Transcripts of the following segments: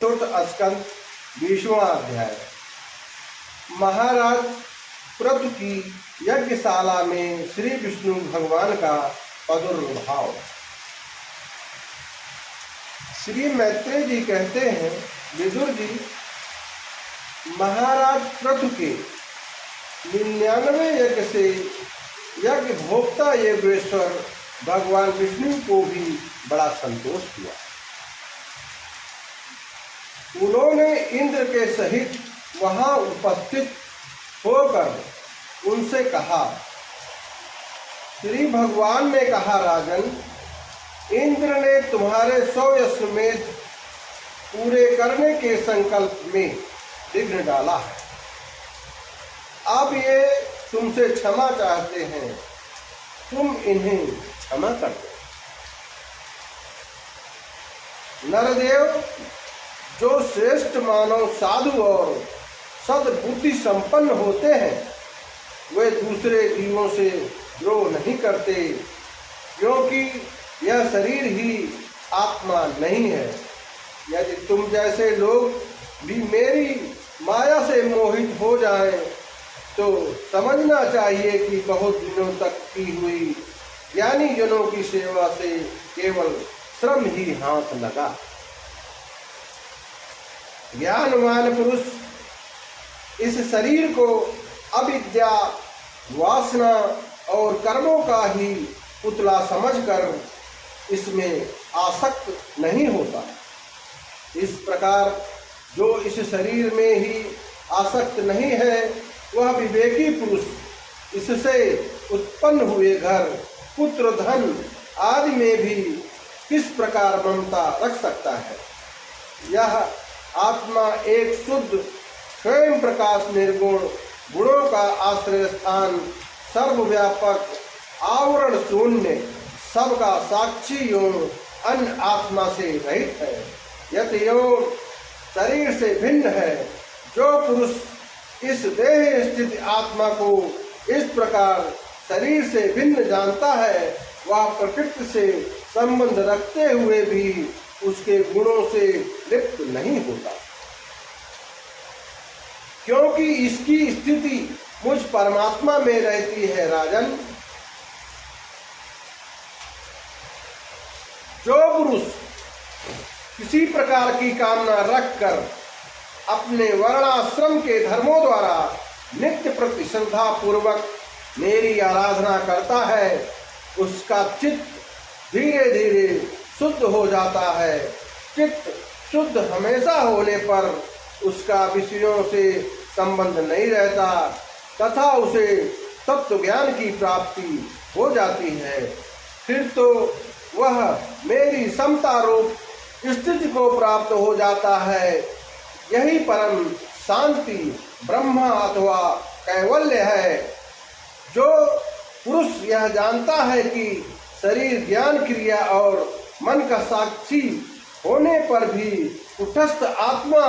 चतुर्थ स्कंद 20वां अध्याय। महाराज प्रतु की यज्ञशाला में श्री विष्णु भगवान का प्रादुर्भाव। श्री मैत्रेय जी कहते हैं, विदुर जी, महाराज प्रतु के 99 यज्ञ से यज्ञ भोक्ता योगेश्वर भगवान विष्णु को भी बड़ा संतोष हुआ। उन्होंने इंद्र के सहित वहां उपस्थित होकर उनसे कहा, श्री भगवान ने कहा, राजन, इंद्र ने तुम्हारे 100 अश्वमेध पूरे करने के संकल्प में विघ्न डाला है। अब ये तुमसे क्षमा चाहते हैं, तुम इन्हें क्षमा कर दो। नरदेव, जो श्रेष्ठ मानव साधु और सद्बुद्धि संपन्न होते हैं, वे दूसरे जीवों से द्रोह नहीं करते, क्योंकि यह शरीर ही आत्मा नहीं है। यदि तुम जैसे लोग भी मेरी माया से मोहित हो जाएं, तो समझना चाहिए कि बहुत दिनों तक की हुई ज्ञानी जनों की सेवा से केवल श्रम ही हाथ लगा। ज्ञानवान पुरुष इस शरीर को अविद्या, वासना और कर्मों का ही पुतला समझकर इसमें आसक्त नहीं होता। इस प्रकार जो इस शरीर में ही आसक्त नहीं है, वह विवेकी पुरुष इससे उत्पन्न हुए घर, पुत्र, धन आदि में भी किस प्रकार ममता रख सकता है। यह आत्मा एक शुद्ध, स्वयं प्रकाश, निर्गुण, गुणों का आश्रय स्थान, सर्वव्यापक, आवरण शून्य, सबका साक्षी एवं अन्य आत्मा से रहित है। यत एवं शरीर से भिन्न है। जो पुरुष इस देह स्थित आत्मा को इस प्रकार शरीर से भिन्न जानता है, वह प्रकृति से संबंध रखते हुए भी उसके गुणों से लिप्त नहीं होता, क्योंकि इसकी स्थिति मुझ परमात्मा में रहती है। राजन, जो पुरुष किसी प्रकार की कामना रखकर अपने वर्णाश्रम के धर्मों द्वारा नित्य प्रति श्रद्धा पूर्वक मेरी आराधना करता है, उसका चित्त धीरे धीरे शुद्ध हो जाता है। चित्त शुद्ध हमेशा होने पर उसका विषयों से संबंध नहीं रहता तथा उसे तत्व ज्ञान की प्राप्ति हो जाती है। फिर तो वह मेरी समता रूप स्थिति को प्राप्त हो जाता है। यही परम शांति, ब्रह्म अथवा कैवल्य है। जो पुरुष यह जानता है कि शरीर, ज्ञान, क्रिया और मन का साक्षी होने पर भी कुटस्थ आत्मा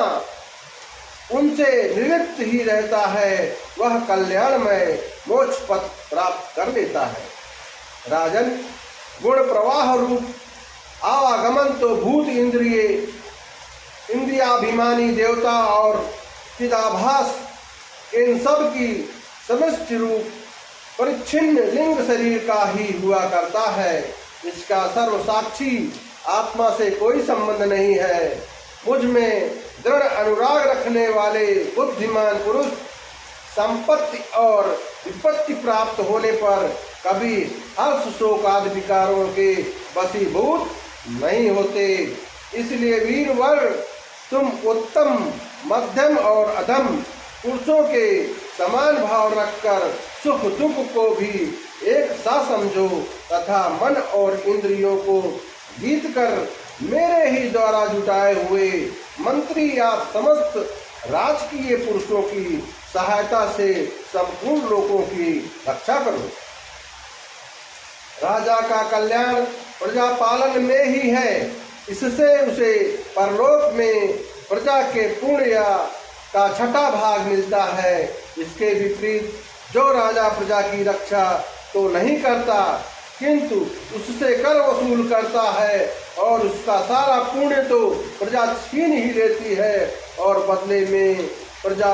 उनसे निवृत्त ही रहता है, वह कल्याणमय मोक्ष पथ प्राप्त कर लेता है। राजन, गुण प्रवाह रूप आवागमन तो भूत, इंद्रियाभिमानी देवता और चिदाभास, इन सब की समष्टि रूप परिच्छिन्न लिंग शरीर का ही हुआ करता है। इसका सर्वसाक्षी आत्मा से कोई संबंध नहीं है। मुझ में दृढ़ अनुराग रखने वाले बुद्धिमान पुरुष संपत्ति और विपत्ति प्राप्त होने पर कभी हर्ष, शोक आदि विकारों के वशीभूत नहीं होते। इसलिए वीरवर, तुम उत्तम, मध्यम और अधम पुरुषों के समान भाव रखकर सुख दुख को भी एक सा समझो तथा मन और इंद्रियों को जीतकर मेरे ही द्वारा जुटाए हुए मंत्री या समस्त राजकीय पुरुषों की सहायता से संपूर्ण लोगों की रक्षा करो। राजा का कल्याण प्रजा पालन में ही है। इससे उसे परलोक में प्रजा के पुण्य का 6ठा भाग मिलता है। इसके विपरीत जो राजा प्रजा की रक्षा तो नहीं करता, किंतु उससे कर वसूल करता है और उसका सारा पुण्य तो प्रजा छीन ही लेती है और बदले में प्रजा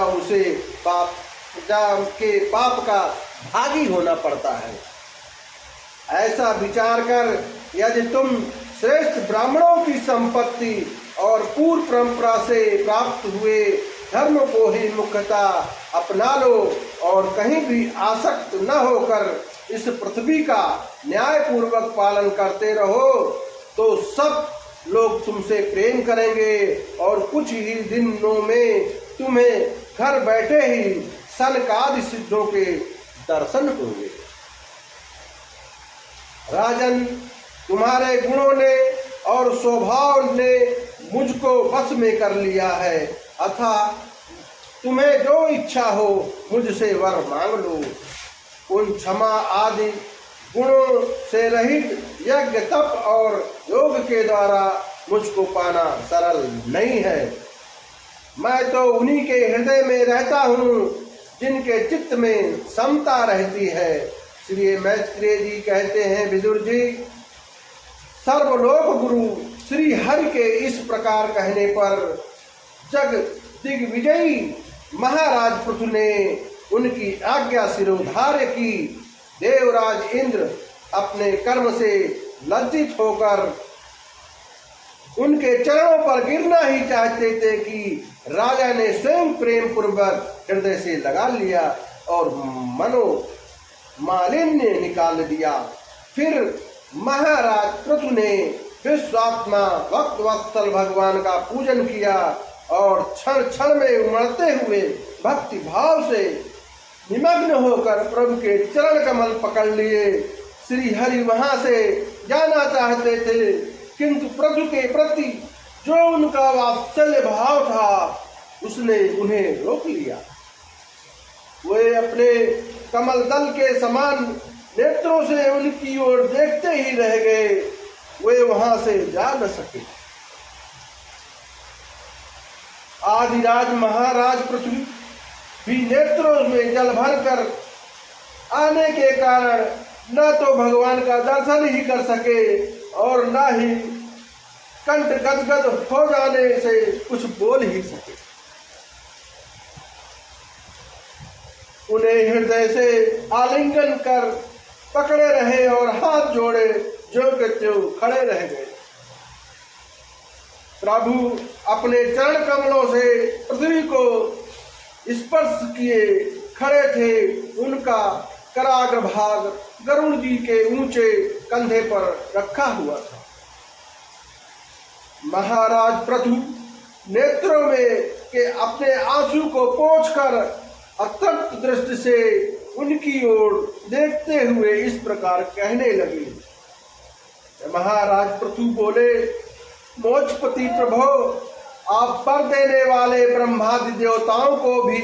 के पाप का भागी होना पड़ता है। ऐसा विचार कर यदि तुम श्रेष्ठ ब्राह्मणों की संपत्ति और पूर्व परंपरा से प्राप्त हुए धर्म को ही मुख्यतः अपना लो और कहीं भी आसक्त न होकर इस पृथ्वी का न्याय पूर्वक पालन करते रहो तो सब लोग तुमसे प्रेम करेंगे और कुछ ही दिनों में तुम्हें घर बैठे ही सनकादि सिद्धों के दर्शन होंगे। राजन, तुम्हारे गुणों ने और स्वभाव ने मुझको वश में कर लिया है, अतः तुम्हें जो इच्छा हो मुझसे वर मांग लो। उन क्षमा आदि गुणों से रहित यज्ञ तप और योग के द्वारा मुझको पाना सरल नहीं है। मैं तो उन्हीं के हृदय में रहता हूँ जिनके चित्त में समता रहती है। श्री मैत्रेय जी कहते हैं, विदुर जी, सर्वलोक गुरु श्री हरि के इस प्रकार कहने पर जग दिग्विजयी महाराज पृथु ने उनकी आज्ञा सिरोधार्य की। देवराज इंद्र अपने कर्म से लज्जित होकर उनके चरणों पर गिरना ही चाहते थे कि राजा ने स्वयं प्रेम पूर्वक हृदय से लगा लिया और मनो मालिन्य निकाल दिया। फिर महाराज पृथु ने विश्वात्मा भक्त वत्सल भगवान का पूजन किया और क्षण क्षण में उमड़ते हुए भक्ति भाव से निमग्न होकर प्रभु के चरण कमल पकड़ लिए। श्री हरि वहां से जाना चाहते थे, किंतु प्रभु के प्रति जो उनका वात्सल्य भाव था उसने उन्हें रोक लिया। वे अपने कमल दल के समान नेत्रों से उनकी ओर देखते ही रह गए, वे वहां से जा न सके। आदिराज महाराज पृथ्वी भी नेत्रों में जल भरकर आने के कारण न तो भगवान का दर्शन ही कर सके और न ही कंठ गदगद हो जाने से कुछ बोल ही सके। उन्हें हृदय से आलिंगन कर पकड़े रहे और हाथ जोड़े जो के त्यों खड़े रह गए। प्रभु अपने चरण कमलों से पृथ्वी को स्पर्श किए खड़े थे। उनका कराग्र भाग गरुड़ जी के ऊंचे कंधे पर रखा हुआ था। महाराज पृथु नेत्रों में के अपने आंसू को पोंछकर अतृप्त दृष्टि से उनकी ओर देखते हुए इस प्रकार कहने लगे। महाराज पृथु बोले, मोक्षपति प्रभो, आप वर देने वाले ब्रह्मादि देवताओं को भी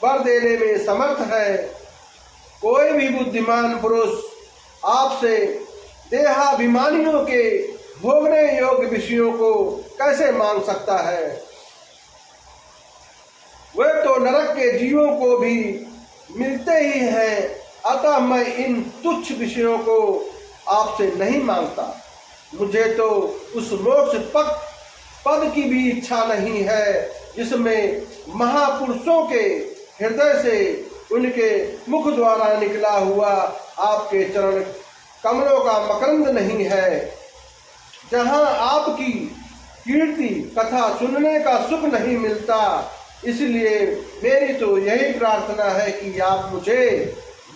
वर देने में समर्थ है। कोई भी बुद्धिमान पुरुष आपसे देहाभिमानियों के भोगने योग्य विषयों को कैसे मांग सकता है? वे तो नरक के जीवों को भी मिलते ही हैं, अतः मैं इन तुच्छ विषयों को आपसे नहीं मांगता। मुझे तो उस मोक्ष पद की भी इच्छा नहीं है जिसमें महापुरुषों के हृदय से उनके मुख द्वारा निकला हुआ आपके चरण कमलों का मकरंद नहीं है, जहां आपकी कीर्ति कथा सुनने का सुख नहीं मिलता। इसलिए मेरी तो यही प्रार्थना है कि आप मुझे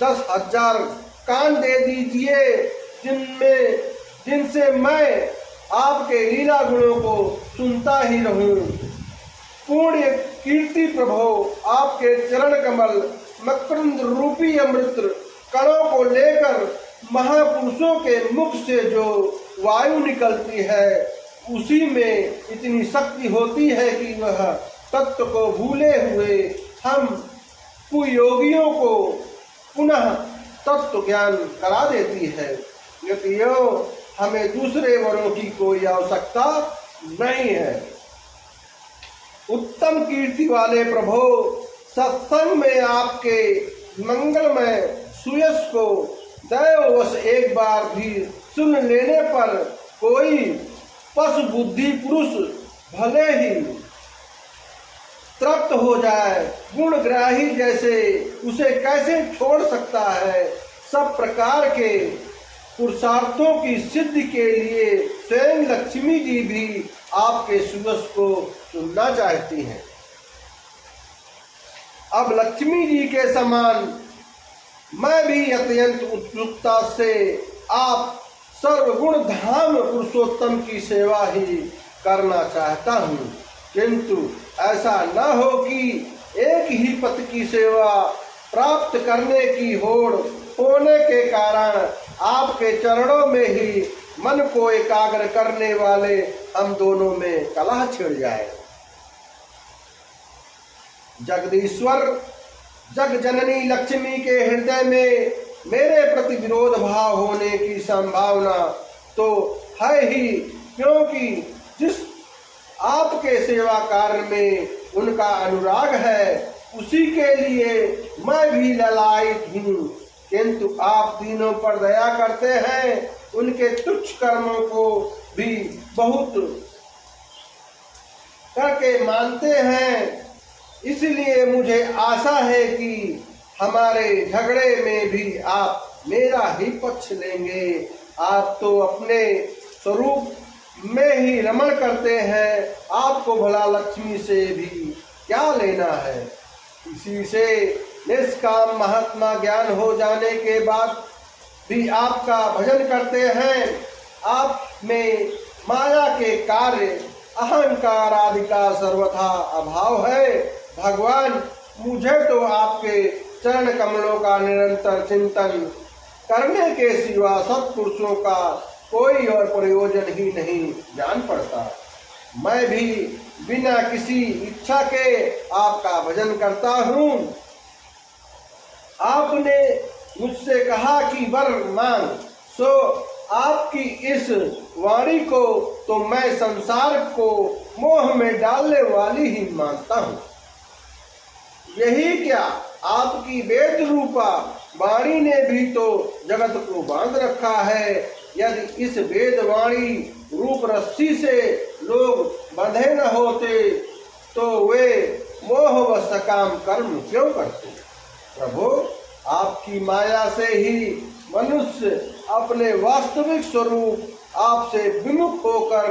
10,000 कान दे दीजिए जिनसे मैं आपके लीला गुणों को सुनता ही रहूं। पूर्ण कीर्ति प्रभो, आपके चरण कमल मकरंद रूपी अमृत कणों को लेकर महापुरुषों के मुख से जो वायु निकलती है उसी में इतनी शक्ति होती है कि वह तत्व को भूले हुए हम कुयोगियों को पुनः तत्व ज्ञान करा देती है। यतियो हमें दूसरे वरों की कोई आवश्यकता नहीं है। उत्तम कीर्ति वाले प्रभो, सत्संग में आपके मंगलमय सुयश को दैववश एक बार भी सुन लेने पर कोई पशु बुद्धि पुरुष भले ही तृप्त हो जाए, गुणग्राही जैसे उसे कैसे छोड़ सकता है। सब प्रकार के पुरुषार्थों की सिद्धि के लिए स्वयं लक्ष्मी जी भी आपके सुयश को सुनना चाहती हैं। अब लक्ष्मी जी के समान मैं भी अत्यंत उत्सुकता से आप सर्वगुण धाम पुरुषोत्तम की सेवा ही करना चाहता हूँ, किंतु ऐसा न हो कि एक ही पति की सेवा प्राप्त करने की होड़ होने के कारण आपके चरणों में ही मन को एकाग्र करने वाले हम दोनों में कलह छिड़ जाए। जगदीश्वर जग जननी लक्ष्मी के हृदय में मेरे प्रति विरोध भाव होने की संभावना तो है ही, क्योंकि जिस आपके सेवा कार्य में उनका अनुराग है उसी के लिए मैं भी ललायित हूँ, किंतु आप तीनों पर दया करते हैं, उनके तुच्छ कर्मों को भी बहुत करके मानते हैं। इसलिए मुझे आशा है कि हमारे झगड़े में भी आप मेरा ही पक्ष लेंगे। आप तो अपने स्वरूप में ही रमण करते हैं, आपको भला लक्ष्मी से भी क्या लेना है। इसी से निष्काम महात्मा ज्ञान हो जाने के बाद भी आपका भजन करते हैं। आप में माया के कार्य अहंकार आदि का सर्वथा अभाव है। भगवान, मुझे तो आपके चरण कमलों का निरंतर चिंतन करने के सिवा सत्पुरुषों का कोई और प्रयोजन ही नहीं जान पड़ता। मैं भी बिना किसी इच्छा के आपका भजन करता हूँ। आपने मुझसे कहा कि वर मांग, सो आपकी इस वाणी को तो मैं संसार को मोह में डालने वाली ही मानता हूँ। यही क्या, आपकी वेद रूपा वाणी ने भी तो जगत को बांध रखा है। यदि इस वेद वाणी रूप रस्सी से लोग बंधे न होते तो वे मोह व सकाम कर्म क्यों करते। प्रभु, आपकी माया से ही मनुष्य अपने वास्तविक स्वरूप आपसे विमुख होकर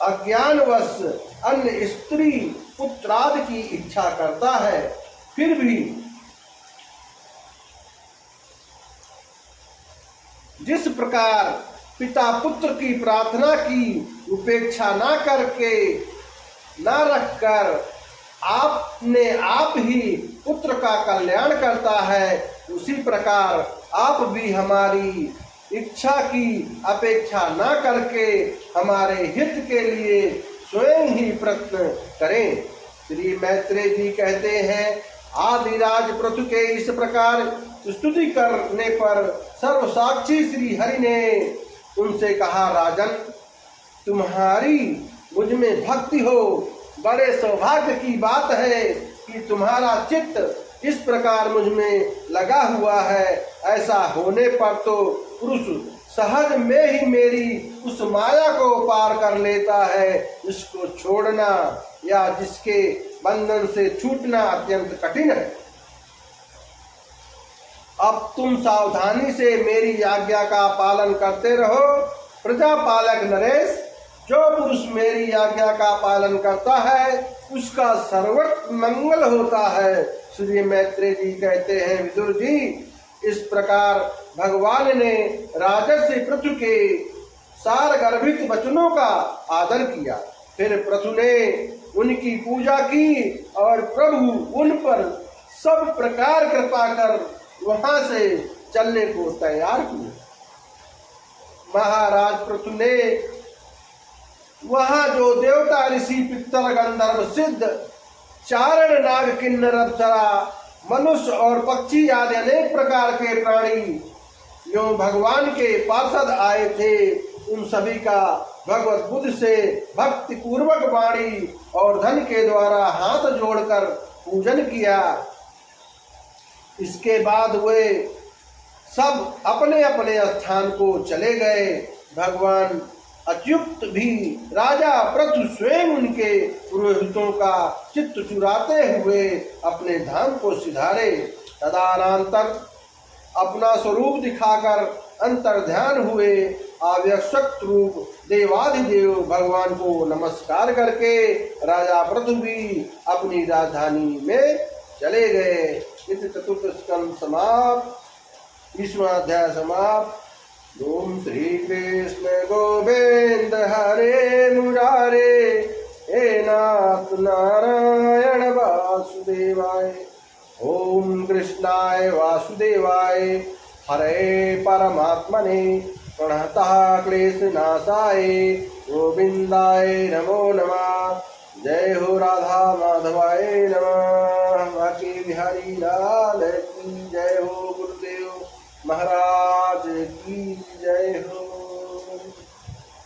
अज्ञानवश अन्य स्त्री पुत्रादि की इच्छा करता है। फिर भी जिस प्रकार पिता पुत्र की प्रार्थना की उपेक्षा न करके न रखकर आपने आप ही पुत्र का कल्याण करता है, उसी प्रकार आप भी हमारी इच्छा की अपेक्षा न करके हमारे हित के लिए स्वयं ही प्रयत्न करें। श्री मैत्रेय जी कहते हैं, आदिराज पृथु के इस प्रकार स्तुति करने पर सर्वसाक्षी श्री हरि ने उनसे कहा, राजन, तुम्हारी मुझ में भक्ति हो, बड़े सौभाग्य की बात है कि तुम्हारा चित्त इस प्रकार मुझ में लगा हुआ है। ऐसा होने पर तो पुरुष सहज में ही मेरी उस माया को पार कर लेता है, जिसको छोड़ना या जिसके बंधन से छूटना अत्यंत कठिन है। अब तुम सावधानी से मेरी आज्ञा का पालन करते रहो। प्रजापालक नरेश, जो पुरुष मेरी आज्ञा का पालन करता है उसका सर्वत्र मंगल होता है। श्री मैत्रेय जी कहते हैं, विदुर जी, इस प्रकार भगवान ने राजर्षि पृथु के सार गर्भित वचनों का आदर किया। फिर पृथु ने उनकी पूजा की और प्रभु उन पर सब प्रकार कृपा कर वहां से चलने को तैयार किए। महाराज पृथु ने वहां जो देवता ऋषि पितर गंधर्व सिद्ध चारण नाग किन्नर अप्सरा मनुष्य और पक्षी आदि अनेक प्रकार के प्राणी जो भगवान के पार्षद आए थे, उन सभी का भगवत बुद्ध से भक्ति पूर्वक वाणी और धन के द्वारा हाथ जोड़कर पूजन किया। इसके बाद वे सब अपने अपने स्थान को चले गए। भगवान अच्युत भी राजा पृथु स्वयं उनके पुरोहितों का चित्त चुराते हुए अपने धाम को सिधारे। तदनंतर अपना स्वरूप दिखाकर अंतर ध्यान हुए अव्यक्त रूप देवाधिदेव भगवान को नमस्कार करके राजा पृथु भी अपनी राजधानी में चले गए। इस चतुर्थ स्कंद समाप्त। 20वां अध्याय समाप्त। ओम श्री कृष्ण गोविंद हरे मुरारे हे नाथ नारायण वासुदेवाय। ओम कृष्णाय वासुदेवाय हरे परमात्मने प्रणतः क्लेशनाशाय गोविंदाय नमो नमः। जय हो राधा माधवाय नमः। बाकी बिहारी लाल की जय हो। गुरुदेव महाराज